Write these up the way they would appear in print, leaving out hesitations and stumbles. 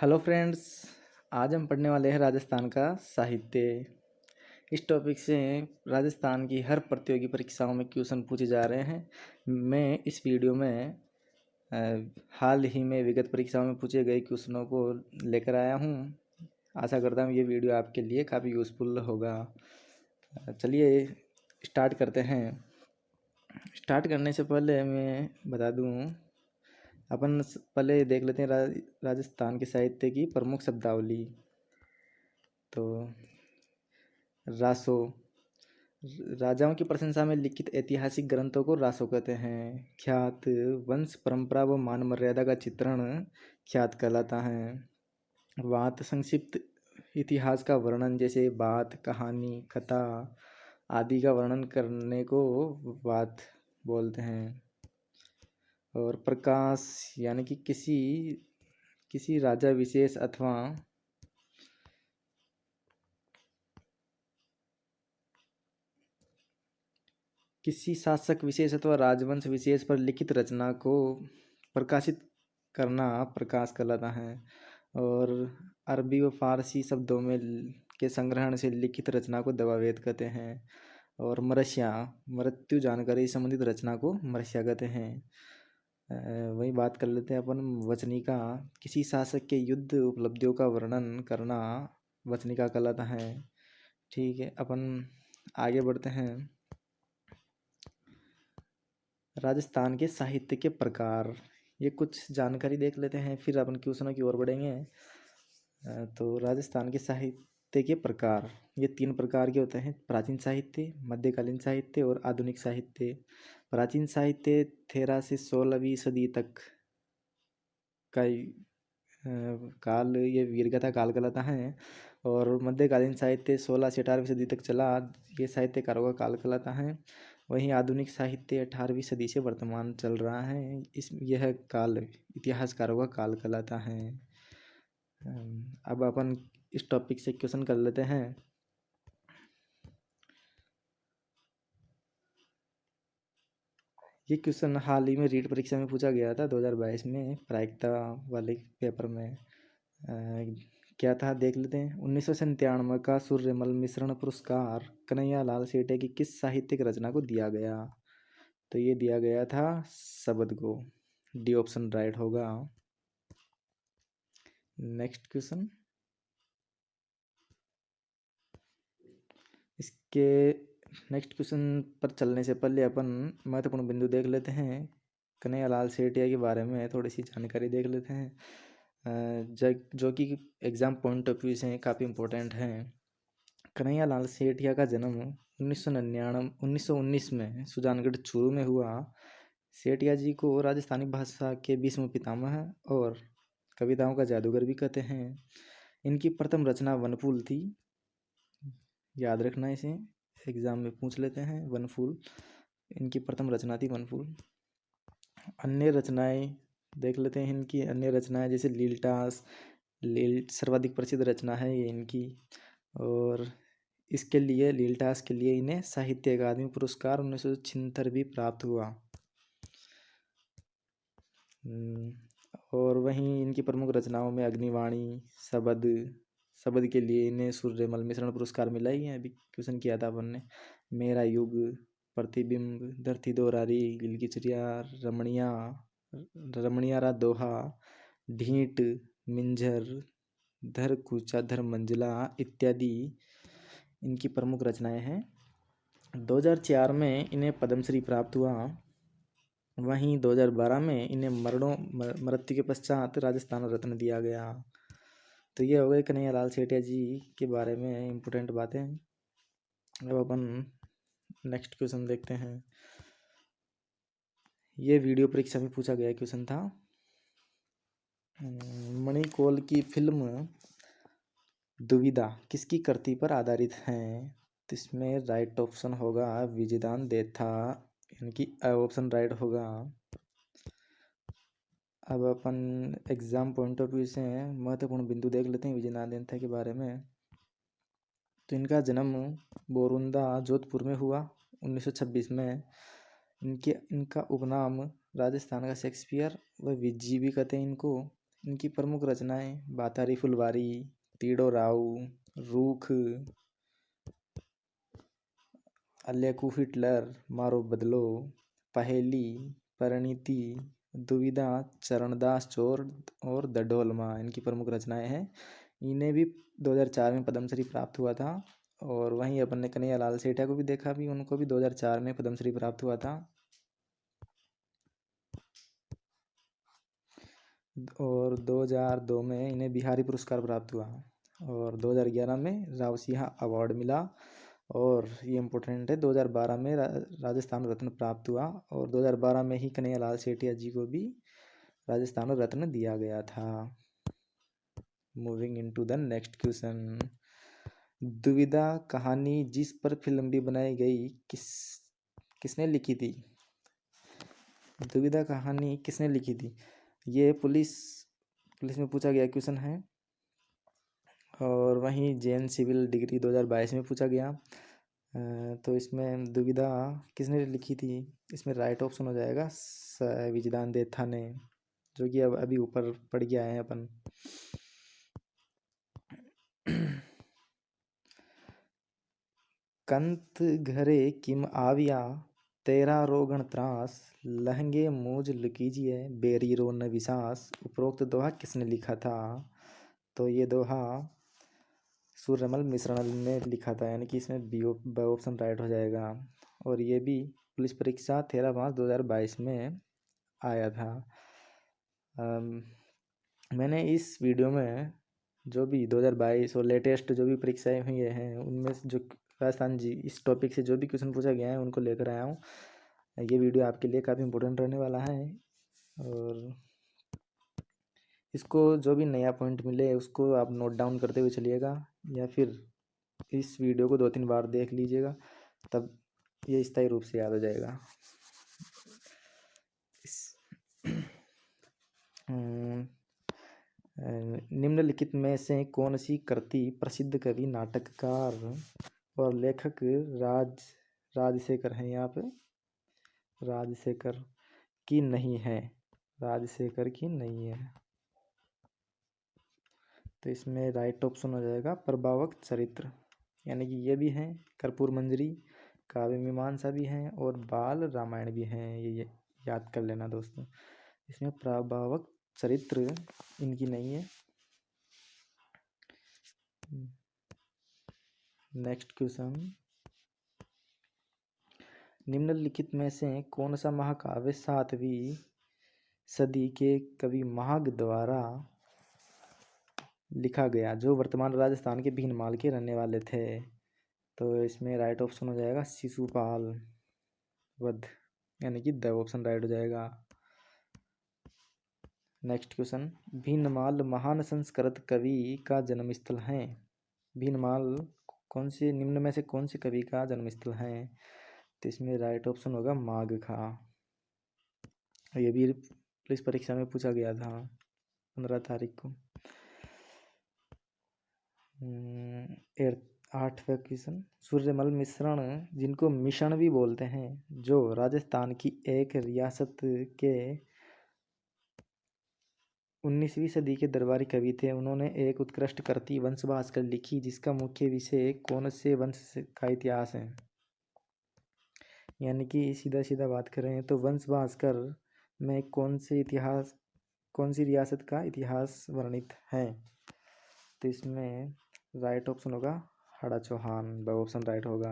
Hello friends. आज हम पढ़ने वाले हैं राजस्थान का साहित्य। इस टॉपिक से राजस्थान की हर प्रतियोगी परीक्षाओं में क्वेश्चन पूछे जा रहे हैं। मैं इस वीडियो में हाल ही में विगत परीक्षाओं में पूछे गए क्वेश्चनों को लेकर आया हूँ। आशा करता हूँ ये वीडियो आपके लिए काफ़ी यूज़फुल होगा। चलिए स्टार्ट करते हैं। स्टार्ट करने से पहले मैं बता दूँ, अपन पहले देख लेते हैं राजस्थान के साहित्य की प्रमुख शब्दावली। तो रासो, राजाओं की प्रशंसा में लिखित ऐतिहासिक ग्रंथों को रासो कहते हैं। ख्यात, वंश परंपरा व मान मर्यादा का चित्रण ख्यात कहलाता है। वात, संक्षिप्त इतिहास का वर्णन जैसे बात, कहानी, कथा आदि का वर्णन करने को वात बोलते हैं। और प्रकाश यानी कि किसी राजा विशेष अथवा किसी शासक विशेष अथवा राजवंश विशेष पर लिखित रचना को प्रकाशित करना प्रकाश कहलाता है। और अरबी व फारसी शब्दों में के संग्रहण से लिखित रचना को दवावेद कहते हैं। और मरस्या, मृत्यु जानकारी संबंधित रचना को मरस्या कहते हैं। वही बात कर लेते हैं अपन वचनिका, किसी शासक के युद्ध उपलब्धियों का वर्णन करना वचनिका कहलाता है। ठीक है, अपन आगे बढ़ते हैं। राजस्थान के साहित्य के प्रकार, ये कुछ जानकारी देख लेते हैं, फिर अपन क्वेश्चनों की ओर बढ़ेंगे। तो राजस्थान के साहित्य के प्रकार ये 3 प्रकार के होते हैं: प्राचीन साहित्य, मध्यकालीन साहित्य और आधुनिक साहित्य। प्राचीन साहित्य 13 से 16वीं सदी तक का काल ये वीरगाथा काल कहलाता है। और मध्यकालीन साहित्य 16 से 18वीं सदी तक चला, ये साहित्यकारों का काल कहलाता है। वहीं आधुनिक साहित्य 18वीं सदी से वर्तमान चल रहा है, यह काल इतिहासकारों का काल कहलाता है। अब अपन इस टॉपिक से क्वेश्चन कर लेते हैं। ये क्वेश्चन हाल ही में रीट परीक्षा में पूछा गया था 2022 में, प्रायिकता वाले पेपर में। क्या था देख लेते हैं। 1997 का सूर्यमल मिश्रण पुरस्कार कन्हैया लाल सेठे की किस साहित्यिक रचना को दिया गया? तो ये दिया गया था शबद को। डी ऑप्शन राइट होगा। Next question. इसके नेक्स्ट क्वेश्चन पर चलने से पहले अपन महत्वपूर्ण बिंदु देख लेते हैं। कन्हैया लाल सेठिया के बारे में थोड़ी सी जानकारी देख लेते हैं, जो कि एग्ज़ाम पॉइंट ऑफ व्यू से काफ़ी इम्पोर्टेंट हैं। कन्हैया लाल सेठिया का जन्म 1919 में सुजानगढ़ चूरू में हुआ। सेठिया जी को राजस्थानी भाषा के भीष्म पितामह और कविताओं का जादूगर भी कहते हैं। इनकी प्रथम रचना वनफूल थी, याद रखना इसे, एग्जाम में पूछ लेते हैं। वनफूल इनकी प्रथम रचना थी, वनफूल। अन्य रचनाएं देख लेते हैं इनकी। अन्य रचनाएं जैसे लील सर्वाधिक प्रसिद्ध रचना है ये इनकी। और इसके लिए लीलटास के लिए इन्हें साहित्य अकादमी पुरस्कार 1976 भी प्राप्त हुआ। और वहीं इनकी प्रमुख रचनाओं में अग्निवाणी, शबद के लिए इन्हें सूर्यमल मिश्रण पुरस्कार मिला ही है, अभी क्वेश्चन किया था अपन ने। मेरा युग, प्रतिबिंब, धरती दोहरारी, गिलगिचरिया, रमणियारा दोहा, ढींट, मिंजर, धर कूचा धर मंजिला इत्यादि इनकी प्रमुख रचनाएं हैं। 2004 में इन्हें पद्मश्री प्राप्त हुआ। वहीं 2012 में इन्हें मृत्यु के पश्चात राजस्थान रत्न दिया गया। तो ये हो गए कन्हैया लाल सेठिया जी के बारे में इम्पोर्टेंट बातें। अब अपन नेक्स्ट क्वेश्चन देखते हैं। ये वीडियो परीक्षा में पूछा गया क्वेश्चन था। मणिकौल की फिल्म दुविधा किसकी कृति पर आधारित है? तो इसमें राइट ऑप्शन होगा विजयदान देथा, इनकी ऑप्शन राइट होगा। अब अपन एग्जाम पॉइंट ऑफ व्यू से महत्वपूर्ण बिंदु देख लेते हैं विजयदान देथा के बारे में। तो इनका जन्म बोरुंदा जोधपुर में हुआ 1926 में। इनका उपनाम राजस्थान का शेक्सपियर व विज्जी भी कहते हैं इनको। इनकी प्रमुख रचनाएं बातारी फुलवारी, तीड़ो राव, रूख, अल्लेकू हिटलर, मारो बदलो, पहेली, परिणीति, दुविधा, चरणदास चोर और द ढोलमा इनकी प्रमुख रचनाएं हैं। इन्हें भी 2004 में पद्मश्री प्राप्त हुआ था। और वहीं अपन ने कन्हैया लाल सेठिया को भी देखा, भी उनको भी 2004 में पद्मश्री प्राप्त हुआ था। और 2002 में इन्हें बिहारी पुरस्कार प्राप्त हुआ और 2011 में रावसिंहा अवार्ड मिला। और ये इम्पोर्टेंट है, 2012 में राजस्थान रत्न प्राप्त हुआ और 2012 में ही कन्हैया लाल सेठिया जी को भी राजस्थान रत्न दिया गया था। Moving into the next question. दुविधा कहानी जिस पर फिल्म भी बनाई गई किसने लिखी थी? दुविधा कहानी किसने लिखी थी? ये पुलिस में पूछा गया क्वेश्चन है। और वहीं जेएन सिविल डिग्री 2022 में पूछा गया। तो इसमें दुविधा किसने लिखी थी? इसमें राइट ऑप्शन हो जाएगा विजयदान देथा ने, जो कि अब अभी ऊपर पढ़ के आए हैं अपन। कंत घरे किम आविया, तेरा रोगण त्रास, लहंगे मूज लुकीजिए, बेरी रो न विसास। उपरोक्त दोहा किसने लिखा था? तो ये दोहा सूर्यमल मिश्रण ने लिखा था, यानी कि इसमें बी ऑप्शन राइट हो जाएगा। और ये भी पुलिस परीक्षा 13/5/2022 में आया था। मैंने इस वीडियो में जो भी 2022 और लेटेस्ट जो भी परीक्षाएं हुई हैं उनमें जो राजस्थान जी इस टॉपिक से जो भी क्वेश्चन पूछा गया है उनको लेकर आया हूँ। ये वीडियो आपके लिए काफ़ी इम्पोर्टेंट रहने वाला है। और इसको जो भी नया पॉइंट मिले उसको आप नोट डाउन करते हुए चलिएगा, या फिर इस वीडियो को 2-3 बार देख लीजिएगा, तब ये स्थायी रूप से याद हो जाएगा। निम्नलिखित में से कौन सी कृति प्रसिद्ध कवि, नाटककार और लेखक राजशेखर हैं यहाँ पे? राजशेखर की नहीं है। राजशेखर की नहीं है, तो इसमें राइट ऑप्शन हो जाएगा प्रभावक चरित्र, यानी कि ये भी हैं। कर्पूर मंजरी, काव्य मीमांसा भी हैं और बाल रामायण भी हैं। ये याद कर लेना दोस्तों। इसमें प्रभावक चरित्र इनकी नहीं है। Next question. निम्नलिखित में से कौन सा महाकाव्य 7वीं सदी के कवि माघ द्वारा लिखा गया, जो वर्तमान राजस्थान के भीनमाल के रहने वाले थे? तो इसमें राइट ऑप्शन हो जाएगा शिशुपाल वध, यानी कि द ऑप्शन राइट हो जाएगा। Next question. भीनमाल महान संस्कृत कवि का जन्मस्थल है। भीनमाल कौन से निम्न में से कौन से कवि का जन्मस्थल है? तो इसमें राइट ऑप्शन होगा मागधा। ये भी पुलिस परीक्षा में पूछा गया था 15 तारीख को। 8वां क्वेश्चन। सूर्यमल मिश्रण, जिनको मिश्रण भी बोलते हैं, जो राजस्थान की एक रियासत के 19वीं सदी के दरबारी कवि थे। उन्होंने एक उत्कृष्ट कृति वंश भास्कर लिखी, जिसका मुख्य विषय कौन से वंश का इतिहास है। यानी कि सीधा सीधा बात करें तो वंश भास्कर में कौन सी रियासत का इतिहास वर्णित है? तो इसमें राइट ऑप्शन होगा हड़ा चौहान, ब ऑप्शन राइट होगा।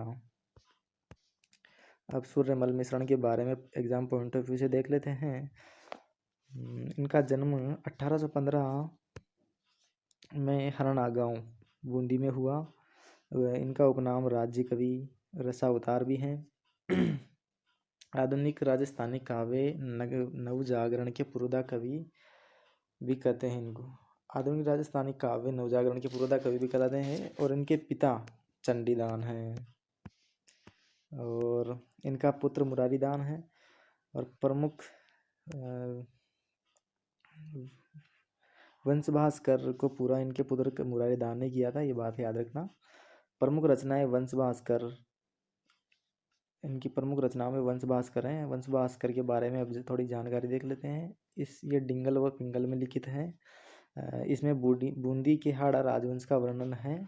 अब सूर्यमल मिश्रण के बारे में एग्जाम पॉइंट ऑफ व्यू से देख लेते हैं। इनका जन्म 1815 में हरणा गांव बूंदी में हुआ। इनका उपनाम राज्य कवि, रसावतार भी हैं। आधुनिक राजस्थानी काव्य नवजागरण के पुरोधा कवि भी कहते हैं इनको। आधुनिक राजस्थानी काव्य नवजागरण के पुरोधा कवि भी कहलाते हैं। और इनके पिता चंडीदान हैं और इनका पुत्र मुरारीदान है। और प्रमुख वंश भास्कर को पूरा इनके पुत्र मुरारीदान ने किया था, ये बात याद रखना। प्रमुख रचनाएं वंश भास्कर इनकी प्रमुख रचनाओं में वंश भास्कर हैं। वंश भास्कर के बारे में अब थोड़ी जानकारी देख लेते हैं। ये डिंगल व पिंगल में लिखित है। इसमें बूंदी के हाड़ा राजवंश का वर्णन है।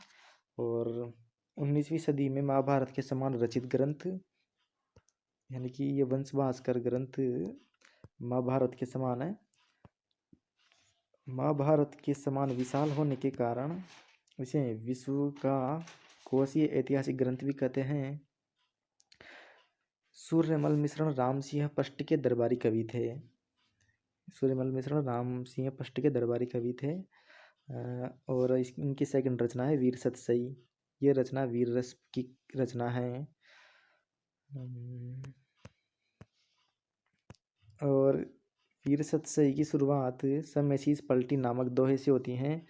और 19वीं सदी में महाभारत के समान रचित ग्रंथ, यानी कि ये वंश भास्कर ग्रंथ महाभारत के समान है। महाभारत के समान विशाल होने के कारण इसे विश्व का कोशीय ऐतिहासिक ग्रंथ भी कहते हैं। सूर्यमल मिश्रण राम सिंह पष्ट के दरबारी कवि थे। सूर्यमल मिश्रण राम सिंह पष्ट के दरबारी कवि थे। और इनकी सेकंड रचना है वीर सतसई। ये रचना वीर रस की रचना है। और वीर सतसई की शुरुआत समैसीस पलटी नामक दोहे से होती हैं।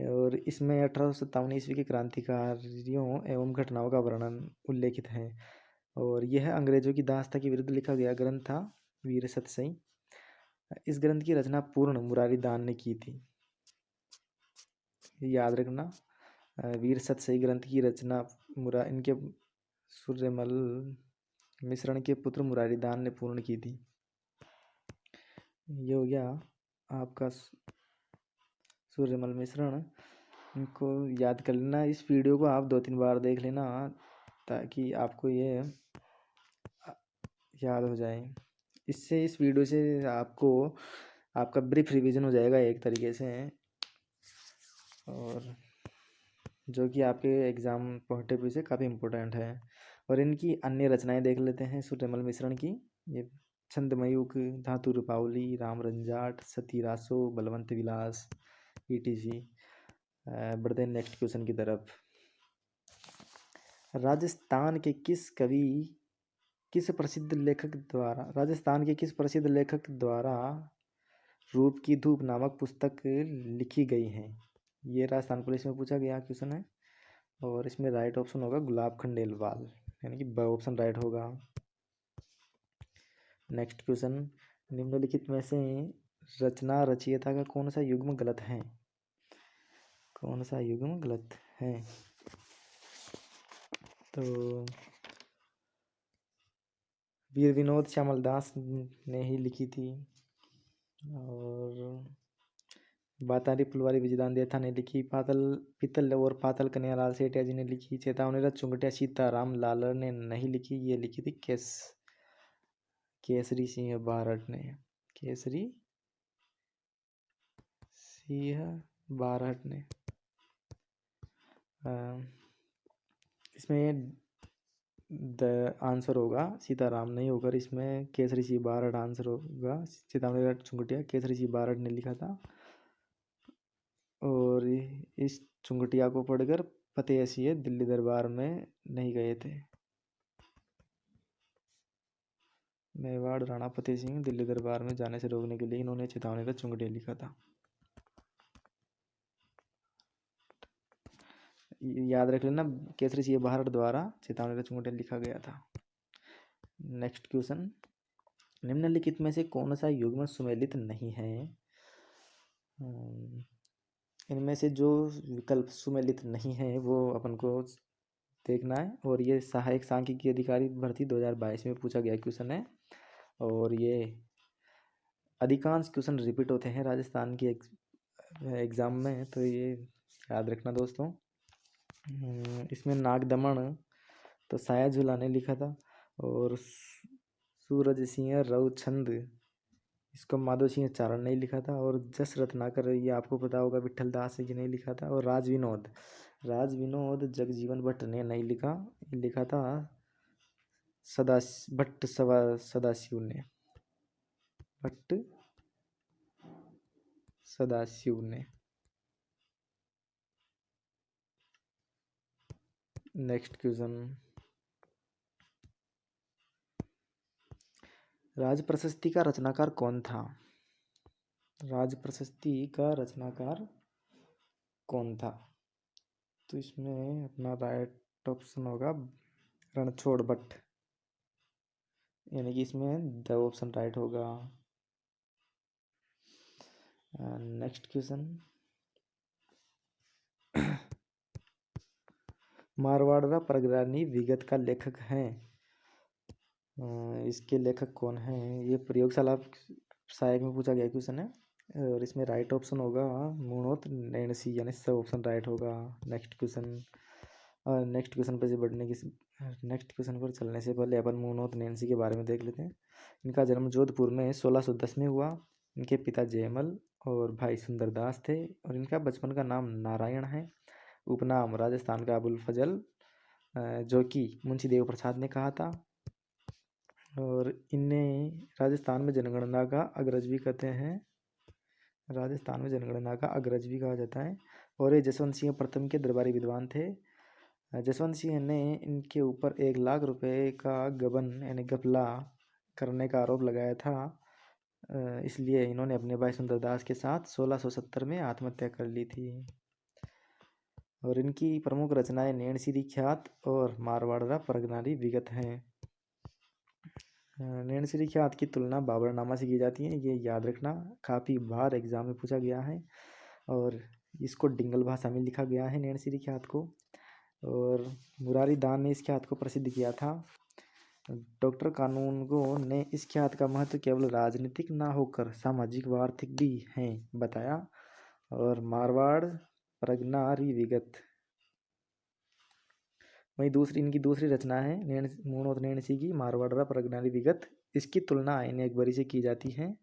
और इसमें 1857 ईस्वी के क्रांतिकारियों एवं घटनाओं का वर्णन उल्लेखित है। और यह अंग्रेजों की दासता के विरुद्ध लिखा गया ग्रंथ था वीर सतसई। इस ग्रंथ की रचना पूर्ण मुरारी दान ने की थी, याद रखना। वीर सतसई ग्रंथ की रचना इनके सूर्यमल मिश्रण के पुत्र मुरारी दान ने पूर्ण की थी। ये हो गया आपका सूर्यमल मिश्रण। इनको याद कर लेना। इस वीडियो को आप 2-3 बार देख लेना ताकि आपको ये याद हो जाए। इससे इस वीडियो से आपको आपका ब्रीफ रिवीजन हो जाएगा एक तरीके से, और जो कि आपके एग्ज़ाम पॉइंट ऑफ व्यू से काफ़ी इम्पोर्टेंट है। और इनकी अन्य रचनाएं देख लेते हैं सूर्यमल मिश्रण की। ये छंदमयूख, धातु रूपावली, राम रंजाट, सती रासो, बलवंत विलास, ईटीसी। बढ़ते हैं नेक्स्ट क्वेश्चन की तरफ। राजस्थान के किस प्रसिद्ध लेखक द्वारा रूप की धूप नामक पुस्तक लिखी गई है? ये राजस्थान पुलिस में पूछा गया क्वेश्चन है। और इसमें राइट ऑप्शन होगा गुलाब खंडेलवाल, यानी कि ब ऑप्शन राइट होगा। नेक्स्ट क्वेश्चन, निम्नलिखित में से रचना रचयिता का कौन सा युग्म गलत है? कौन सा युग्म गलत है? तो वीर विनोद श्यामल दास ने ही लिखी थी। और बातारी फुलवारी विजयदान देथा ने लिखी। पीतल और पातल कन्हैयालाल सेठिया जी ने लिखी। चेतावनी रथ चुंगटिया सीताराम लालर ने नहीं लिखी। ये लिखी थी केसरी सिंह बारठ ने। केसरी सिंह बारठ ने। इसमें द आंसर होगा सीताराम नहीं होकर इसमें केसरी सिंह बारठ आंसर होगा। चेतावनी रथ चुंगटिया केसरी सिंह बारठ ने लिखा था। और इस चुंगटिया को पढ़कर फतेह सिंह दिल्ली दरबार में नहीं गए थे। मेवाड़ राणा फतेह सिंह दिल्ली दरबार में जाने से रोकने के लिए इन्होंने चेतावनी का चुंगटिया लिखा था। याद रख लेना, केसरी सिंह बारठ द्वारा चेतावनी का चुंगटिया लिखा गया था। नेक्स्ट क्वेश्चन, निम्नलिखित में से कौन सा युग्म सुमेलित नहीं है? इनमें से जो विकल्प सुमेलित नहीं है वो अपन को देखना है। और ये सहायक सांख्यिकी अधिकारी भर्ती 2022 में पूछा गया क्वेश्चन है। और ये अधिकांश क्वेश्चन रिपीट होते हैं राजस्थान के एग्ज़ाम में, तो ये याद रखना दोस्तों। इसमें नागदमन तो साया झूला ने लिखा था। और सूरज सिंह रवछंद इसको माधव सिंह चारण ने लिखा था। और जस रत्नाकर ये आपको पता होगा विठल दास जी ने लिखा था। और राज विनोद जगजीवन भट्ट ने नहीं लिखा, लिखा था सदाशिव ने। भट्ट सदाशिव ने। नेक्स्ट क्वेश्चन, राज प्रशस्ति का रचनाकार कौन था? राज प्रशस्ति का रचनाकार कौन था? तो इसमें अपना राइट ऑप्शन होगा रणछोड़ भट्ट, यानी कि इसमें द ऑप्शन राइट होगा। नेक्स्ट क्वेश्चन, मारवाड़ परगरानी विगत का लेखक है? इसके लेखक कौन हैं? ये प्रयोगशाला सहायक में पूछा गया क्वेश्चन है। और इसमें राइट ऑप्शन होगा मुनोत नैणसी, यानी सब ऑप्शन राइट होगा। Next question. और नेक्स्ट क्वेश्चन पर बढ़ने की नेक्स्ट क्वेश्चन पर चलने से पहले अपन मुनोत नैणसी के बारे में देख लेते हैं। इनका जन्म जोधपुर में 1610 में हुआ। इनके पिता जयमल और भाई सुंदरदास थे, और इनका बचपन का नाम नारायण है। उपनाम राजस्थान का अबुल फजल, जो कि मुंशी देव प्रसाद ने कहा था। और इन्हें राजस्थान में जनगणना का अग्रज भी कहते हैं। राजस्थान में जनगणना का अग्रज भी कहा जाता है। और ये जसवंत सिंह प्रथम के दरबारी विद्वान थे। जसवंत सिंह ने इनके ऊपर 1 लाख रुपए का गबन यानी घपला करने का आरोप लगाया था। इसलिए इन्होंने अपने भाई सुंदरदास के साथ 1670 में आत्महत्या कर ली थी। और इनकी प्रमुख रचनाएं नैणसी ख्यात और मारवाड़ा परगनारी विगत हैं। नैणसी ख्यात की तुलना बाबरनामा से की जाती है, ये याद रखना, काफ़ी बार एग्जाम में पूछा गया है। और इसको डिंगल भाषा में लिखा गया है नैणसी ख्यात को। और मुरारी दान ने इस ख्यात को प्रसिद्ध किया था। डॉक्टर कानूनगो ने इस ख्यात का महत्व केवल राजनीतिक ना होकर सामाजिक व आर्थिक भी है बताया। और मारवाड़ प्रगनारी विगत, वहीं इनकी दूसरी रचना है मुनोत नैणसी की मारवाड़ा प्रगनारी विगत। इसकी तुलना आईने अकबरी से की जाती है।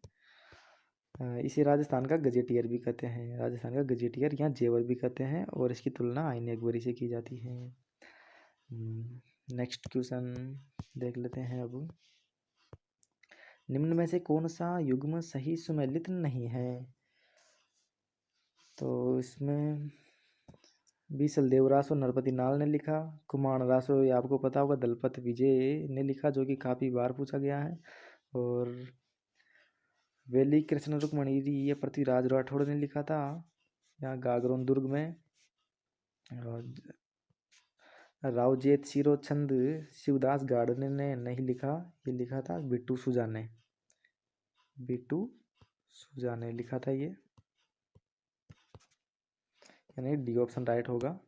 इसे राजस्थान का गजेटियर भी कहते हैं, राजस्थान का गजेटियर या जेवर भी कहते हैं। और इसकी तुलना आईने अकबरी से की जाती है। नेक्स्ट क्वेश्चन देख लेते हैं अब। निम्न में से कौन सा युग्म सही सुमेलित नहीं है? तो इसमें बीसल देवरासो नरपति नाल ने लिखा। कुमार रासो ये आपको पता होगा दलपत विजय ने लिखा, जो कि काफ़ी बार पूछा गया है। और वेली कृष्ण रुक्मणीरी ये पृथ्वीराज राठौड़ ने लिखा था, यहाँ गागरोन दुर्ग में। और रावजेत शिरो छंद शिवदास गार्डने ने नहीं लिखा, ये लिखा था बिट्टू सुजा ने। बिट्टू सुजा ने लिखा था ये, यानी डी ऑप्शन राइट होगा,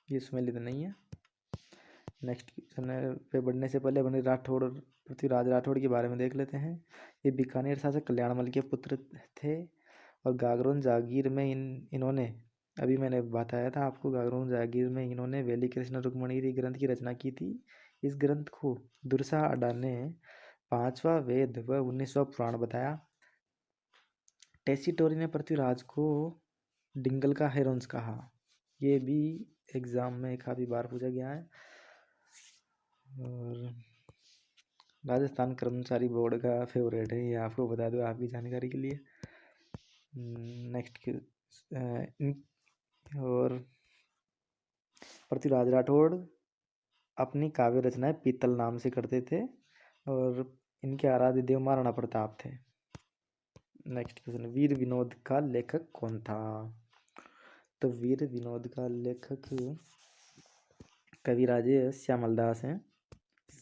ये सुमेलित नहीं है। नेक्स्ट क्वेश्चन पे बढ़ने से पहले अपने पृथ्वीराज राठौड़ के बारे में देख लेते हैं। ये बीकानेर शासक कल्याणमल के पुत्र थे। और गागरोन जागीर में इन्होंने, अभी मैंने बताया था आपको, गागरोन जागीर में इन्होंने वेली कृष्ण रुक्मणी ग्रंथ की रचना की थी। इस ग्रंथ को दुर्सा अडा ने 5वां वेद व 19वां पुराण बताया। टेसीटोरी ने पृथ्वीराज को डिंगल का हेरोंस कहा। ये भी एग्जाम में काफ़ी बार पूछा गया है। और राजस्थान कर्मचारी बोर्ड का फेवरेट है, ये आपको बता दूं आपकी जानकारी के लिए। नेक्स्ट और पृथ्वीराज राठौड़ अपनी काव्य रचनाएं पीतल नाम से करते थे। और इनके आराध्य देव महाराणा प्रताप थे। नेक्स्ट क्वेश्चन, वीर विनोद का लेखक कौन था? तो वीर विनोद का लेखक कविराज श्यामलदास हैं,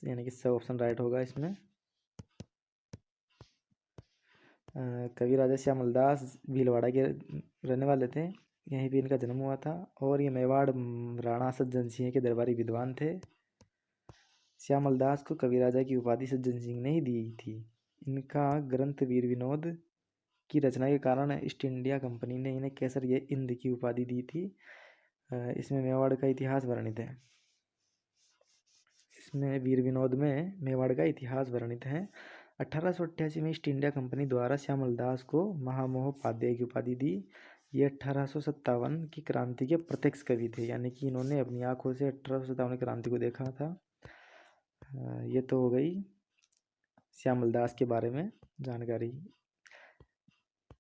यानी कि सब ऑप्शन राइट होगा इसमें। कवि राजा श्यामलदास भीलवाड़ा के रहने वाले थे, यहीं पे इनका जन्म हुआ था। और ये मेवाड़ राणा सज्जन सिंह के दरबारी विद्वान थे। श्यामलदास को कवि राजा की उपाधि सज्जन सिंह ने ही दी थी। इनका ग्रंथ वीर विनोद की रचना के कारण ईस्ट इंडिया कंपनी ने इन्हें केसर ये इंद की उपाधि दी थी। इसमें मेवाड़ का इतिहास वर्णित है। इसमें वीर विनोद में मेवाड़ का इतिहास वर्णित है। 1888 में ईस्ट इंडिया कंपनी द्वारा श्यामलदास को महामहोपाध्याय की उपाधि दी। ये 1857 की क्रांति के प्रत्यक्ष कवि थे, यानी कि इन्होंने अपनी आंखों से 1857 क्रांति को देखा था। ये तो हो गई श्यामलदास के बारे में जानकारी।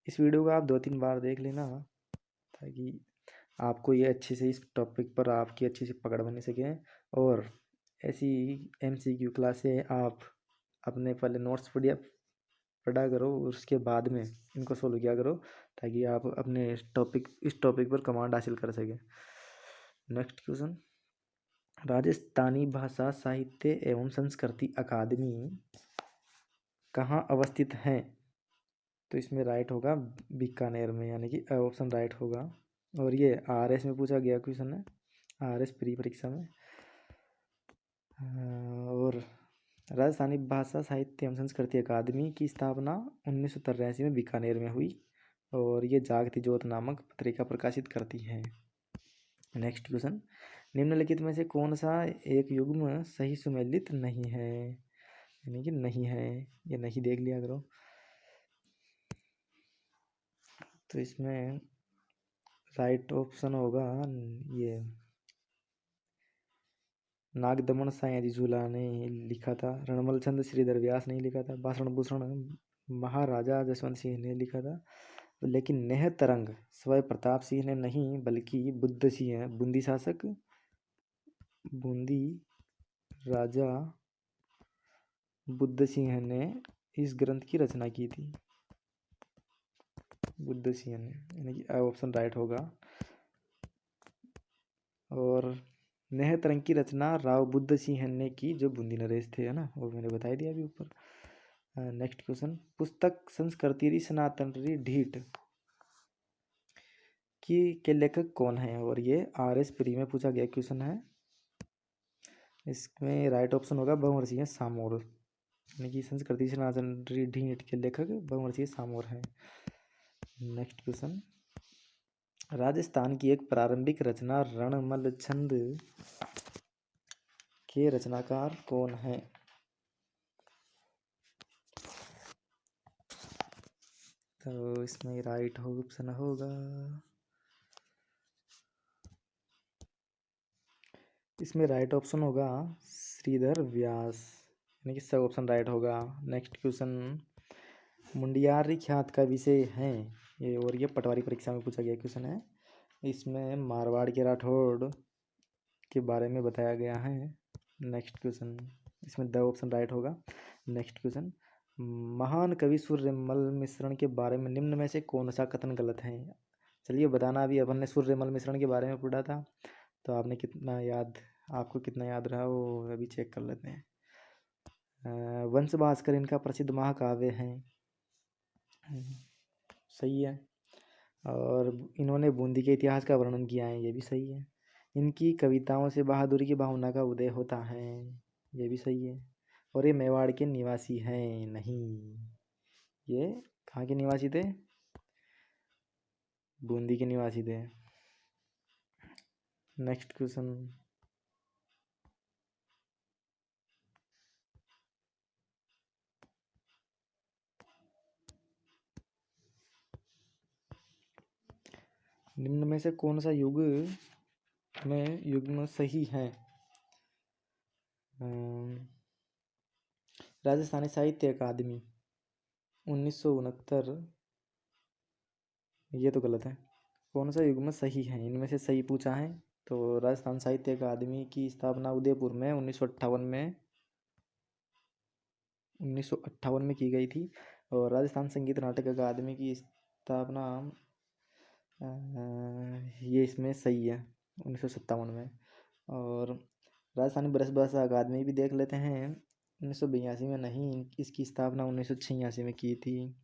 इस वीडियो को आप 2-3 बार देख लेना, ताकि आपको ये अच्छे से इस टॉपिक पर आपकी अच्छी से पकड़ बन सके। और ऐसी MCQ क्लासे आप अपने पहले नोट्स पढ़ा करो, उसके बाद में इनको सोल्व किया करो, ताकि आप अपने इस टॉपिक पर कमांड हासिल कर सकें। नेक्स्ट क्वेश्चन, राजस्थानी भाषा साहित्य एवं संस्कृति अकादमी कहाँ अवस्थित है? तो इसमें राइट होगा बीकानेर में, यानी कि ऑप्शन राइट होगा। और ये RS में पूछा गया क्वेश्चन है, RS प्री परीक्षा में। और राजस्थानी भाषा साहित्य एवं संस्कृति अकादमी की स्थापना 1983 में बीकानेर में हुई और ये जागती ज्योत नामक पत्रिका प्रकाशित करती है। नेक्स्ट क्वेश्चन, निम्नलिखित में से कौन सा एक युग्म सही सुमेलित नहीं है, यानी कि नहीं है, ये नहीं देख लिया करो। तो इसमें राइट ऑप्शन होगा ये, नागदमन सायाजी झूला ने लिखा था, रणमल चंद श्रीधर व्यास ने लिखा था, भाषण भूषण महाराजा जसवंत सिंह ने लिखा था, लेकिन नेह तरंग स्वय प्रताप सिंह ने नहीं बल्कि बुद्ध सिंह, बूंदी शासक, बूंदी राजा बुद्ध सिंह ने इस ग्रंथ की रचना की थी, बुद्ध सिंह ने, यानी कि ऑप्शन राइट होगा। और नेह तरंग की रचना राव बुद्ध सिंह ने की, जो बूंदी नरेश थे, है ना, वो मैंने बता दिया अभी ऊपर। नेक्स्ट क्वेश्चन, पुस्तक संस्कृति री सनातन री ढीठ की के लेखक कौन है, और ये RS प्री में पूछा गया क्वेश्चन है। इसमें राइट ऑप्शन होगा भंवर सामोर, यानी कि संस्कृति सनातन री ढीठ के लेखक भंवर सामोर है। नेक्स्ट क्वेश्चन, राजस्थान की एक प्रारंभिक रचना रणमल छंद के रचनाकार कौन है। तो इसमें राइट ऑप्शन होगा, इसमें राइट ऑप्शन होगा श्रीधर व्यास, यानी कि सब ऑप्शन राइट होगा। नेक्स्ट क्वेश्चन, मुंडियारी ख्यात का विषय है ये, और ये पटवारी परीक्षा में पूछा गया क्वेश्चन है। इसमें मारवाड़ के राठौड़ के बारे में बताया गया है। नेक्स्ट क्वेश्चन, इसमें द ऑप्शन राइट होगा। नेक्स्ट क्वेश्चन, महान कवि सूर्यमल मिश्रण के बारे में निम्न में से कौन सा कथन गलत है। चलिए बताना, अभी अपन ने सूर्यमल मिश्रण के बारे में पढ़ा था, तो आपने कितना याद, आपको कितना याद रहा वो अभी चेक कर लेते हैं। वंश भास्कर इनका प्रसिद्ध महाकाव्य है, सही है। और इन्होंने बूंदी के इतिहास का वर्णन किया है, ये भी सही है। इनकी कविताओं से बहादुरी की भावना का उदय होता है, ये भी सही है। और ये मेवाड़ के निवासी हैं नहीं, ये कहाँ के निवासी थे, बूंदी के निवासी थे। नेक्स्ट क्वेश्चन, निम्न में से कौन सा युग में युग्म सही है। राजस्थानी साहित्य अकादमी 1969, ये तो गलत है। कौन सा युग्म सही है, इनमें से सही पूछा है। तो राजस्थान साहित्य अकादमी की स्थापना उदयपुर में 1958 में की गई थी। और राजस्थान संगीत नाटक अकादमी की स्थापना ये इसमें सही है 1957 में। और राजस्थानी ब्रज भाषा अकादमी भी देख लेते हैं, 1982 में नहीं, इसकी स्थापना 1986 में की थी,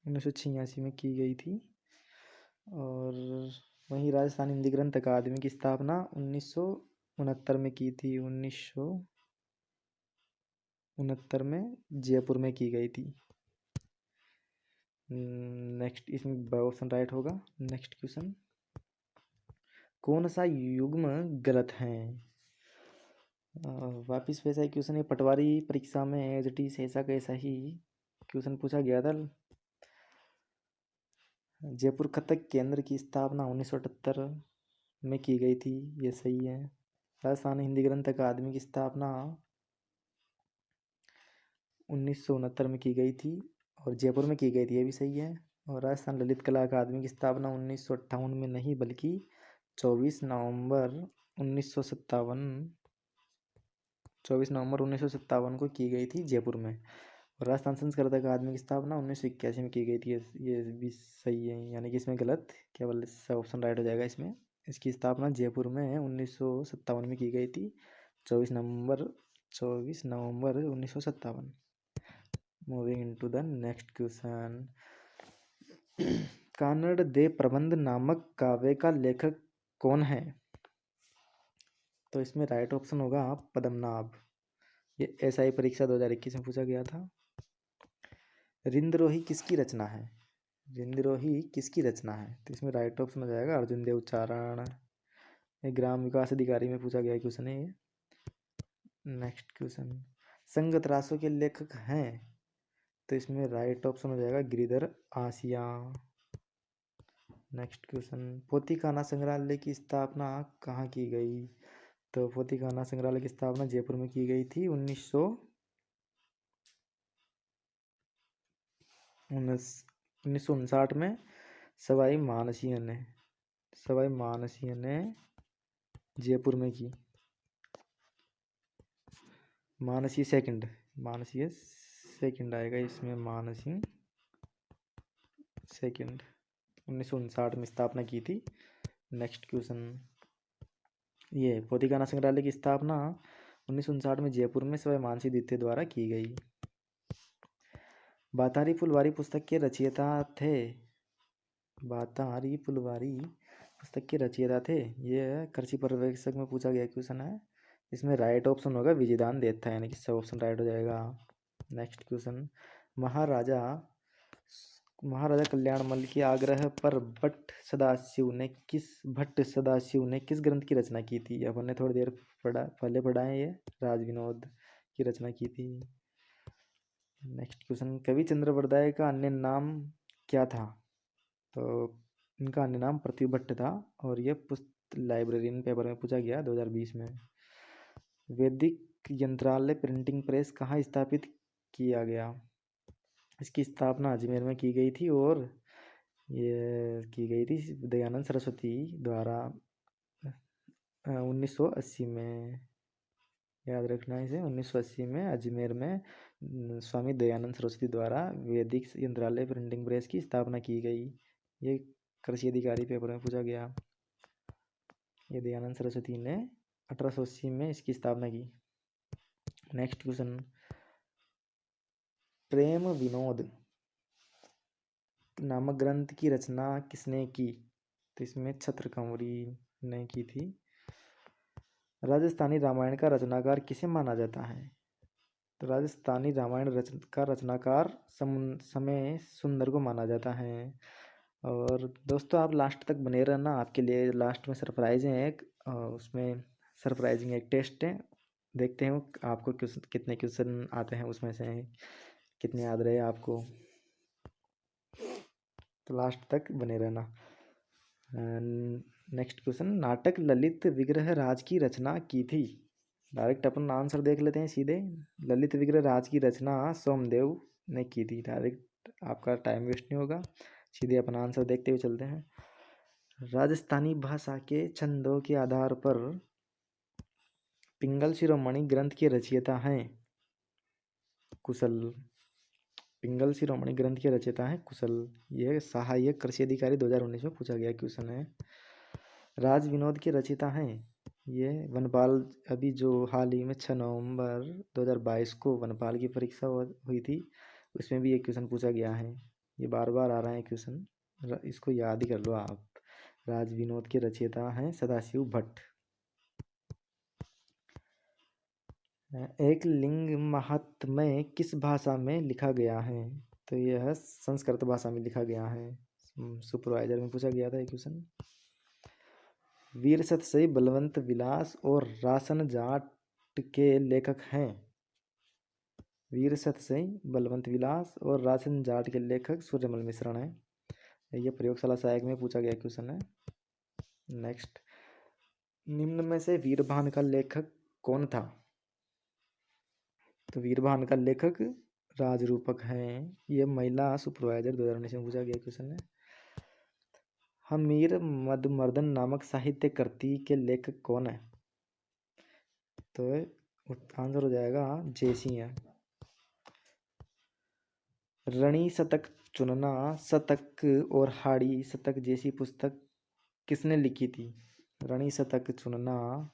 1986 में की गई थी। और वहीं राजस्थान हिंदी ग्रंथ अकादमी की स्थापना 1969 में की थी, 1969 में जयपुर में की गई थी। नेक्स्ट, इसमें ऑप्शन राइट होगा। नेक्स्ट क्वेश्चन, कौन सा युग्म गलत है। वापिस वैसा ही क्वेश्चन है, पटवारी परीक्षा में एज टी ऐसा कैसा ही क्वेश्चन पूछा गया था। जयपुर कथक केंद्र की स्थापना 1978 में की गई थी, ये सही है। राजस्थान हिंदी ग्रंथ अकादमी की स्थापना 1969 में की गई थी और जयपुर में की गई थी, ये भी सही है। और राजस्थान ललित कला अकादमी की स्थापना 1958 में नहीं बल्कि 24 नवंबर 1957 को की गई थी जयपुर में। और राजस्थान संस्कृत अकादमी की स्थापना 1981 में की गई थी, ये भी सही है, यानी कि इसमें गलत, केवल ऑप्शन राइट हो जाएगा इसमें। इसकी स्थापना जयपुर में 1957 में की गई थी, 24 नवंबर 1957। Moving into the next question, Kanhadade Prabandh नामक काव्य का लेखक कौन है। तो इसमें राइट ऑप्शन होगा पद्मनाभ। ये एसआई परीक्षा 2021 में पूछा गया था। रिंदरोही किसकी रचना है? रिंदरोही किसकी रचना है? तो इसमें राइट ऑप्शन हो जाएगा अर्जुन देव चारण। ये ग्राम विकास अधिकारी में पूछा गया क्वेश्चन है ये। नेक्स्ट क्वेश्चन, संगत रासों के लेखक हैं? तो इसमें राइट ऑप्शन हो जाएगा गिरिधर आसिया। नेक्स्ट क्वेश्चन, पोथीखाना संग्रहालय की स्थापना कहाँ की गई? तो पोथीखाना संग्रहालय की स्थापना जयपुर में की गई थी 1959 में सवाई मानसिंह ने जयपुर में की। मानसिंह सेकंड आएगा इसमें, मानसिंह सेकंड 1959 में स्थापना की थी। नेक्स्ट क्वेश्चन, ये पोथीखाना संग्रहालय की स्थापना 1959 में जयपुर में सवाई मानसिंह द्वितीय द्वारा की गई। बातारी फुलवारी पुस्तक के रचयिता थे? बातारी फुलवारी पुस्तक के रचयिता थे, ये कृषि पर्यवेक्षक में पूछा गया क्वेश्चन है। इसमें राइट ऑप्शन होगा विजयदान देता, यानी कि सब ऑप्शन राइट हो जाएगा। नेक्स्ट क्वेश्चन, महाराजा कल्याणमल के आग्रह पर भट्ट सदाशिव ने किस ग्रंथ की रचना की थी? अपन ने थोड़ी देर पहले पढ़ा है, ये राज विनोद की रचना की थी। नेक्स्ट क्वेश्चन, कवि चंद्रवरदाय का अन्य नाम क्या था? तो इनका अन्य नाम प्रतिभट्ट था, और ये पुस्तक लाइब्रेरियन पेपर में पूछा गया 2020 में। वैदिक यंत्रालय प्रिंटिंग प्रेस कहाँ स्थापित किया गया? इसकी स्थापना अजमेर में की गई थी, और ये की गई थी दयानंद सरस्वती द्वारा 1980 में। याद रखना इसे, 1980 में अजमेर में स्वामी दयानंद सरस्वती द्वारा वैदिक यंत्रालय प्रिंटिंग प्रेस की स्थापना की गई। ये कृषि अधिकारी पेपर में पूछा गया। ये दयानंद सरस्वती ने 1880 में इसकी स्थापना की। नेक्स्ट क्वेश्चन, प्रेम विनोद नामक ग्रंथ की रचना किसने की? तो इसमें छत्रकंवरी ने की थी। राजस्थानी रामायण का रचनाकार किसे माना जाता है? तो राजस्थानी रामायण का रचनाकार समय सुंदर को माना जाता है। और दोस्तों आप लास्ट तक बने रहना, आपके लिए लास्ट में सरप्राइज है एक, उसमें सरप्राइजिंग एक टेस्ट है। देखते हैं आपको कितने क्वेश्चन आते हैं, उसमें से कितने याद रहे आपको। तो लास्ट तक बने रहना। नेक्स्ट क्वेश्चन, नाटक ललित विग्रह राज की रचना की थी? डायरेक्ट अपन आंसर देख लेते हैं सीधे। ललित विग्रह राज की रचना सोमदेव ने की थी। डायरेक्ट आपका टाइम वेस्ट नहीं होगा, सीधे अपन आंसर देखते हुए चलते हैं। राजस्थानी भाषा के छंदों के आधार पर पिंगल शिरोमणि ग्रंथ के रचयिता हैं कुशल। पिंगल शिरोमणि ग्रंथ के रचयिता हैं कुशल। यह सहायक कृषि अधिकारी 2019 में पूछा गया क्वेश्चन है। राज विनोद के रचयिता हैं ये वनपाल। अभी जो हाल ही में 6 नवंबर 2022 को वनपाल की परीक्षा हुई थी, उसमें भी ये क्वेश्चन पूछा गया है। ये बार बार आ रहा है क्वेश्चन, इसको याद ही कर लो आप। राज विनोद के रचयिता हैं सदाशिव भट्ट। एक लिंग महात्म्य किस भाषा में लिखा गया है? तो यह संस्कृत भाषा में लिखा गया है। सुपरवाइजर में पूछा गया था ये क्वेश्चन। वीर सतसई बलवंत विलास और रासन जाट के लेखक हैं? वीर सतसई बलवंत विलास और रासन जाट के लेखक सूर्यमल मिश्रण है। यह प्रयोगशाला सहायक में पूछा गया क्वेश्चन है। नेक्स्ट, निम्न में से वीरभान का लेखक कौन था? तो वीरभान का लेखक राजरूपक हैं। यह महिला सुपरवाइजर 2019 में पूछा गया क्वेश्चन है। हमीर मधुमर्दन नामक साहित्य कृति के लेखक कौन है? तो आंसर हो जाएगा जयसिंह। रणी शतक चुनना शतक और हाड़ी शतक जैसी पुस्तक किसने लिखी थी? रणी शतक चुनना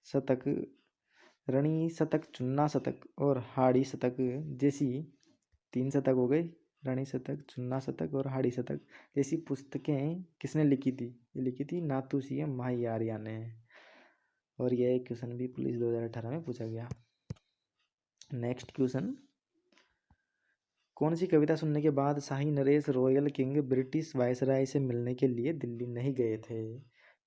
शतक, रणी शतक चुनना शतक और हाड़ी शतक जैसी 3 शतक हो गई। रणी शतक, चुन्ना शतक और हाड़ी शतक जैसी पुस्तकें किसने लिखी थी? ये लिखी थी नाथू सिंह महायारिया ने। और यह क्वेश्चन भी पुलिस 2018 में पूछा गया। नेक्स्ट क्वेश्चन, कौन सी कविता सुनने के बाद शाही नरेश रॉयल किंग ब्रिटिश वायसराय से मिलने के लिए दिल्ली नहीं गए थे?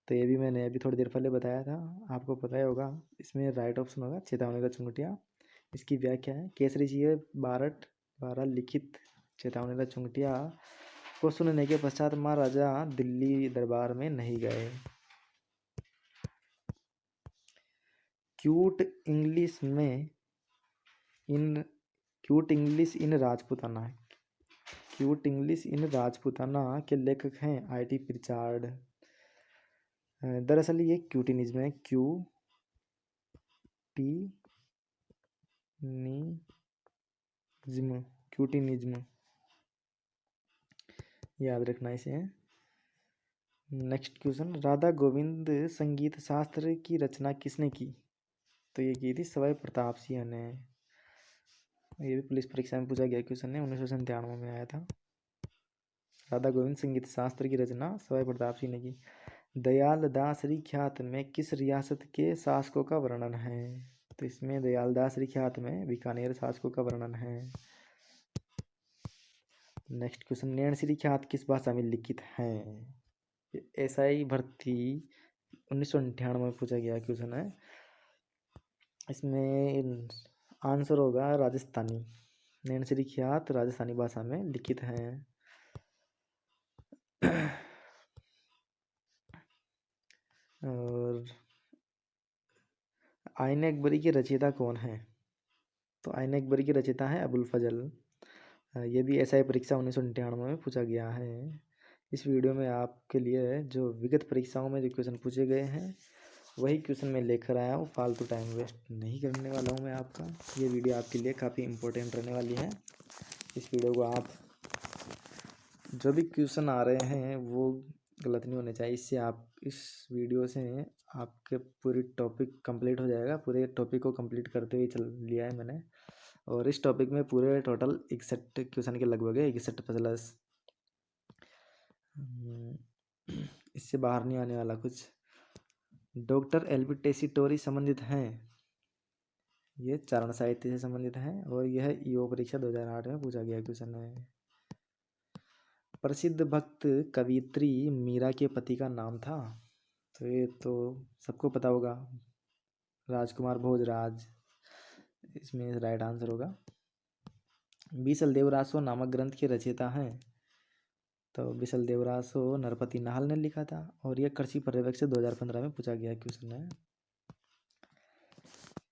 तो ये भी मैंने अभी थोड़ी देर पहले बताया था, आपको पता ही होगा। इसमें राइट ऑप्शन होगा चेतावनी का चुंगटिया। इसकी व्याख्या है, केसरी सिंह बारट द्वारा लिखित चेतावनी का चुंगटिया को सुनने के पश्चात महाराजा दिल्ली दरबार में नहीं गए। Cute English in Rajputana, cute English in Rajputana के लेखक हैं आई.टी. प्रिचार्ड। दरअसल ये क्यूटिनिज्म है, क्यूटिनिज्म याद रखना इसे। नेक्स्ट क्वेश्चन, राधा गोविंद संगीत शास्त्र की रचना किसने की? तो ये की थी सवाई प्रताप सिंह ने। ये भी पुलिस परीक्षा में पूछा गया क्वेश्चन है, 1997 में आया था। राधा गोविंद संगीत शास्त्र की रचना सवाई प्रताप सिंह ने की। दयाल दासरी ख्यात में किस रियासत के शासकों का वर्णन है? तो इसमें दयाल दासरी ख्यात में बीकानेर शासकों का वर्णन है। नेक्स्ट क्वेश्चन, नैनश्री ख्यात किस भाषा में लिखित है? एसआई भर्ती 1998 में पूछा गया क्वेश्चन है। इसमें आंसर होगा राजस्थानी। नैनश्री ख्यात राजस्थानी भाषा में लिखित है। और आईन अकबरी के रचयिता कौन है? तो आईन अकबरी के रचयिता है अबुल फजल। ये भी एसआई परीक्षा 1998 में पूछा गया है। इस वीडियो में आपके लिए जो विगत परीक्षाओं में जो क्वेश्चन पूछे गए हैं वही क्वेश्चन मैं लेकर आया हूँ, फालतू टाइम वेस्ट नहीं करने वाला हूँ मैं आपका। ये वीडियो आपके लिए काफ़ी इम्पोर्टेंट रहने वाली है। इस वीडियो को आप जो भी क्वेश्चन आ रहे हैं वो गलत नहीं होने चाहिए। इससे आप इस वीडियो से आपके पूरी टॉपिक कंप्लीट हो जाएगा। पूरे टॉपिक को कंप्लीट करते हुए चल लिया है मैंने। और इस टॉपिक में पूरे टोटल 61 क्वेश्चन के लगभग है, 61 प्लस। इससे बाहर नहीं आने वाला कुछ। Doctor L.B.. टेसीटोरी संबंधित हैं, ये चारण साहित्य से संबंधित हैं। और यह ईओ परीक्षा 2008 में पूछा गया क्वेश्चन है। प्रसिद्ध भक्त कवियत्री मीरा के पति का नाम था? तो ये तो सबको पता होगा, राजकुमार भोजराज इसमें राइट आंसर होगा। बीसल देवरासो नामक ग्रंथ के रचयिता हैं? तो बीसल देवरासो नरपति नाहल ने लिखा था। और यह कृषि पर्यवेक्षक 2015 में पूछा गया क्वेश्चन है।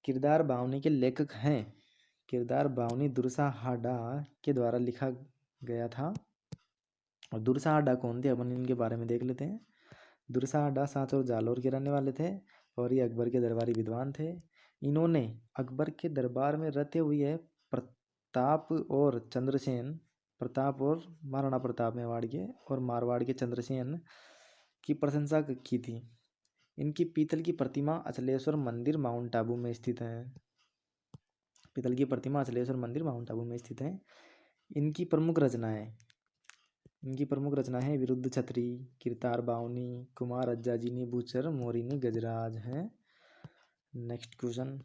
किरदार बावनी के लेखक हैं? किरदार बावनी दुरसा हाडा के द्वारा लिखा गया था। और दुरसा हाडा कौन थे, अपन इनके बारे में देख लेते हैं। दुरसा हाडा सांच और जालौर के रहने वाले थे और ये अकबर के दरबारी विद्वान थे। इन्होंने अकबर के दरबार में रहते हुए प्रताप और महाराणा प्रताप मेवाड़ के और मारवाड़ के चंद्रसेन की प्रशंसा की थी। इनकी पीतल की प्रतिमा अचलेश्वर मंदिर माउंट आबू में स्थित है। पीतल की प्रतिमा अचलेश्वर मंदिर माउंट आबू में स्थित है। इनकी प्रमुख रचना है विरुद्ध छतरी, किरतार बावनी, कुमार अज्जाजीनी बूचर, मोरिनी गजराज हैं। नेक्स्ट क्वेश्चन,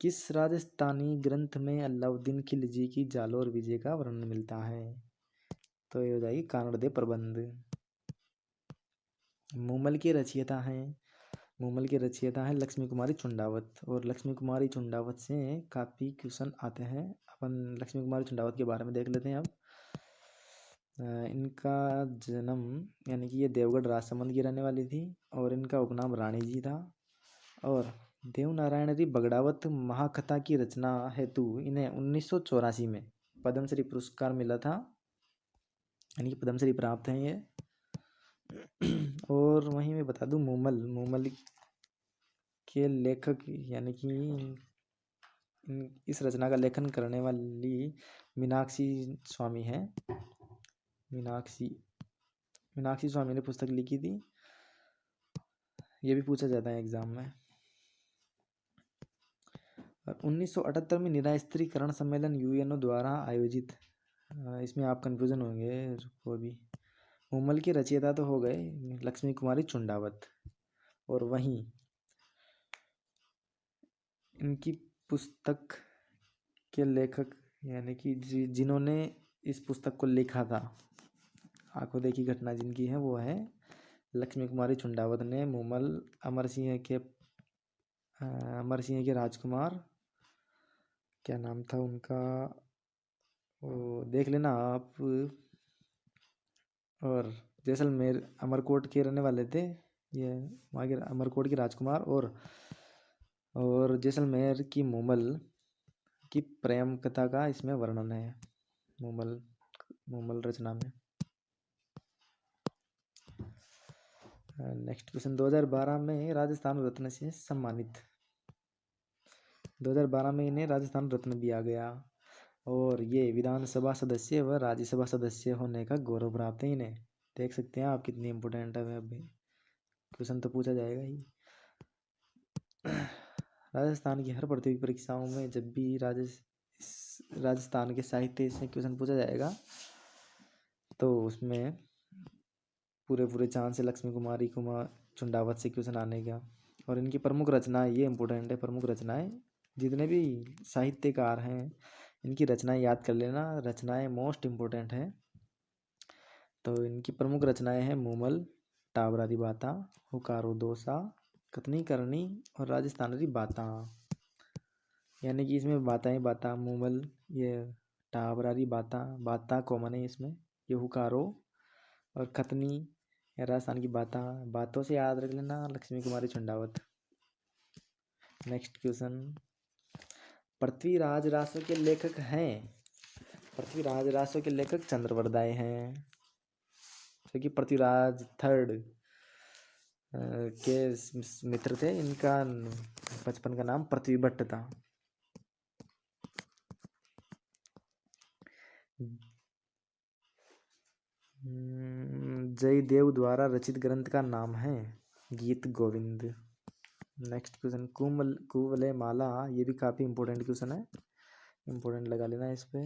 किस राजस्थानी ग्रंथ में अलाउद्दीन खिलजी की जालोर विजय का वर्णन मिलता है? तो ये हो जाएगी कानड़दे प्रबंध। मूमल के रचयिता हैं लक्ष्मी कुमारी चुंडावत। और लक्ष्मी कुमारी चुंडावत से काफ़ी क्वेश्चन आते हैं। अपन लक्ष्मी कुमारी चुंडावत के बारे में देख लेते हैं अब। इनका जन्म यानी कि ये देवगढ़ राजसमंद की रहने वाली थी और इनका उपनाम रानी जी था। और देवनारायण री बगड़ावत महाकथा की रचना हेतु इन्हें 1984 में पद्मश्री पुरस्कार मिला था, यानी कि पद्मश्री प्राप्त हैं ये। और वहीं मैं बता दूं, मूमल के लेखक यानी कि इस रचना का लेखन करने वाली मीनाक्षी स्वामी हैं। मीनाक्षी स्वामी ने पुस्तक लिखी थी। ये भी पूछा जाता है एग्जाम में। 1978 में निरास्त्रीकरण सम्मेलन यूएनओ द्वारा आयोजित, इसमें आप कंफ्यूजन होंगे वो भी। मूमल के रचयिता तो हो गए लक्ष्मी कुमारी चुंडावत। और वहीं इनकी पुस्तक के लेखक यानी कि जिन्होंने इस पुस्तक को लिखा था, आंखों देखी घटना जिनकी है वो है लक्ष्मी कुमारी चुंडावत ने मूमल अमर सिंह के राजकुमार, क्या नाम था उनका वो देख लेना आप। और जैसलमेर अमरकोट के रहने वाले थे ये, वहाँ के अमरकोट के राजकुमार। और जैसलमेर की मूमल की प्रेम कथा का इसमें वर्णन है मूमल रचना में। नेक्स्ट क्वेश्चन, 2012 में राजस्थान रत्न से सम्मानित। 2012 में इन्हें राजस्थान रत्न दिया गया और ये विधानसभा सदस्य व राज्यसभा सदस्य होने का गौरव प्राप्त है इन्हें। देख सकते हैं आप कितनी इम्पोर्टेंट है। अभी क्वेश्चन तो पूछा जाएगा ही। राजस्थान की हर प्रतियोगी परीक्षाओं में जब भी राजस्थान के साहित्य से क्वेश्चन पूछा जाएगा तो उसमें पूरे चांस है लक्ष्मी कुमारी कुमार चुंडावत से क्वेश्चन आने का। और इनकी प्रमुख रचनाएं, ये इंपॉर्टेंट है, प्रमुख रचनाएं जितने भी साहित्यकार हैं इनकी रचनाएं याद कर लेना। रचनाएं मोस्ट इम्पोर्टेंट है। तो इनकी प्रमुख रचनाएं हैं मूमल, टाबरारी बाता, हुकारो दोसा, कतनी करनी और राजस्थानी बाता। यानी कि इसमें बाताएं बाता मूमल, ये टाबरारी बाता, बाता कॉमन है इसमें, ये हुकारो और खतनी या राजस्थान की बातों से याद रख लेना लक्ष्मी कुमारी चुंडावत। नेक्स्ट क्वेश्चन, पृथ्वीराज रासो के लेखक हैं। पृथ्वीराज रासो के लेखक चंद्रवरदाय हैं, जो कि पृथ्वीराज थर्ड के मित्र थे। इनका बचपन का नाम पृथ्वी भट्ट था। जयदेव द्वारा रचित ग्रंथ का नाम है गीत गोविंद। नेक्स्ट क्वेश्चन, कुवलय माला, ये भी काफी इंपॉर्टेंट क्वेश्चन है, इंपॉर्टेंट लगा लेना इस पे।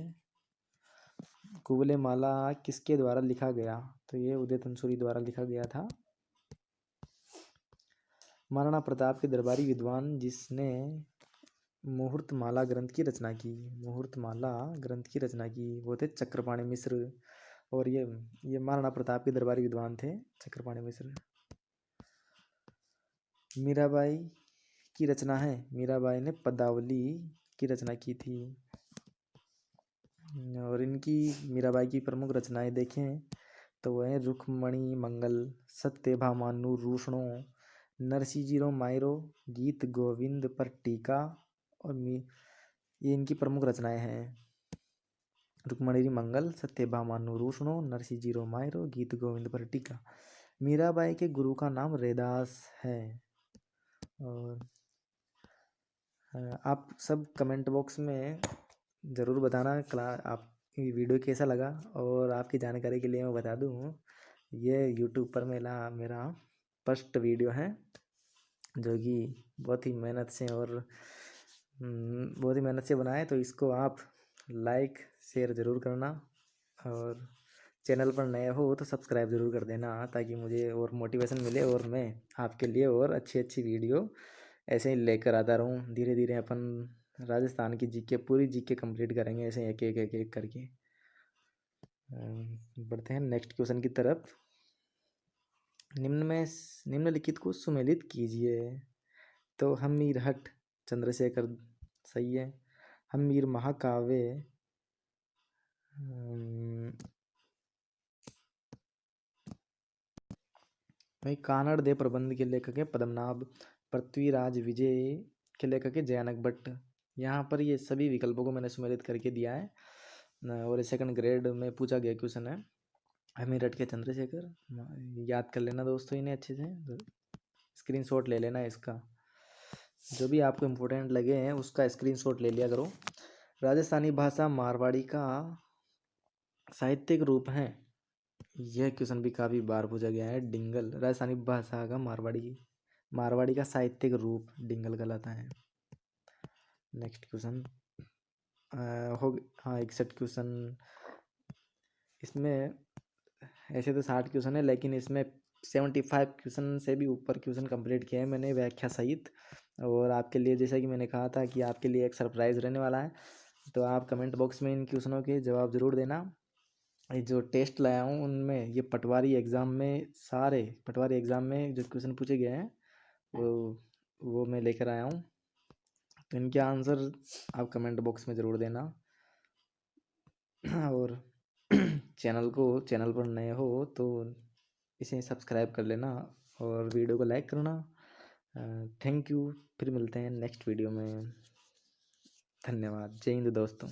कुवलय माला किसके द्वारा लिखा गया? तो ये उदय तंसुरी द्वारा लिखा गया था। महाराणा प्रताप के दरबारी विद्वान जिसने मुहूर्तमाला ग्रंथ की रचना की, मुहूर्तमाला ग्रंथ की रचना की, वो थे चक्रपाणि मिश्र। और ये महाराणा प्रताप के दरबारी विद्वान थे चक्रपाणि मिश्र। मीराबाई की रचना है, मीराबाई ने पदावली की रचना की थी। और इनकी मीराबाई की प्रमुख रचनाएं देखें तो वह रुक्मणी मंगल, सत्यभामानु रूषणो, नरसिंह मायरो, गीत गोविंद पर टीका और ये इनकी प्रमुख रचनाएं हैं। रुक्मणी मंगल, सत्यभामानु रूषणो, नरसिंह मायरो, गीत गोविंद पर टीका। मीराबाई के गुरु का नाम रैदास है। और आप सब कमेंट बॉक्स में ज़रूर बताना आप वीडियो कैसा लगा। और आपकी जानकारी के लिए मैं बता दूँ, ये यूट्यूब पर मेरा फर्स्ट वीडियो है, जो कि बहुत ही मेहनत से बना है। तो इसको आप लाइक शेयर ज़रूर करना और चैनल पर नए हो तो सब्सक्राइब ज़रूर कर देना, ताकि मुझे और मोटिवेशन मिले और मैं आपके लिए और अच्छी वीडियो ऐसे ही लेकर आता रहूँ। धीरे धीरे अपन राजस्थान की जीके, पूरी जीके कंप्लीट करेंगे ऐसे एक एक करके। बढ़ते हैं नेक्स्ट क्वेश्चन की तरफ। निम्नलिखित को सुमेलित कीजिए। तो हमीरहट चंद्रशेखर सही है। हमीर महाकाव्य भाई कानड़ दे प्रबंध के लेखक है पद्मनाभ। पृथ्वीराज विजय के लेखक है जयानक भट्ट। यहाँ पर ये सभी विकल्पों को मैंने सुमेलित करके दिया है और सेकंड ग्रेड में पूछा गया क्वेश्चन है। हमीरठ के चंद्रशेखर, याद कर लेना दोस्तों इन्हें अच्छे से, स्क्रीनशॉट ले लेना इसका। जो भी आपको इम्पोर्टेंट लगे हैं उसका स्क्रीनशॉट ले लिया करो। राजस्थानी भाषा मारवाड़ी का साहित्यिक रूप है। यह क्वेश्चन भी काफ़ी बार पूछा गया है। डिंगल राजस्थानी भाषा का मारवाड़ी का साहित्यिक रूप डिंगल कहलाता है। नेक्स्ट क्वेश्चन हाँ 61 क्वेश्चन। इसमें ऐसे तो 60 क्वेश्चन है, लेकिन इसमें 75 क्वेश्चन से भी ऊपर क्वेश्चन कंप्लीट किए हैं मैंने व्याख्या सहित। और आपके लिए जैसा कि मैंने कहा था कि आपके लिए एक सरप्राइज़ रहने वाला है, तो आप कमेंट बॉक्स में इन क्वेश्चनों के जवाब ज़रूर देना। ये जो टेस्ट लाया हूँ उनमें ये पटवारी एग्ज़ाम में सारे पटवारी एग्ज़ाम में जो क्वेश्चन पूछे गए हैं वो मैं लेकर आया हूँ। तो इनके आंसर आप कमेंट बॉक्स में ज़रूर देना। और चैनल पर नए हो तो इसे सब्सक्राइब कर लेना और वीडियो को लाइक करना। Thank you. फिर मिलते हैं नेक्स्ट वीडियो में। धन्यवाद। जय हिंद दोस्तों।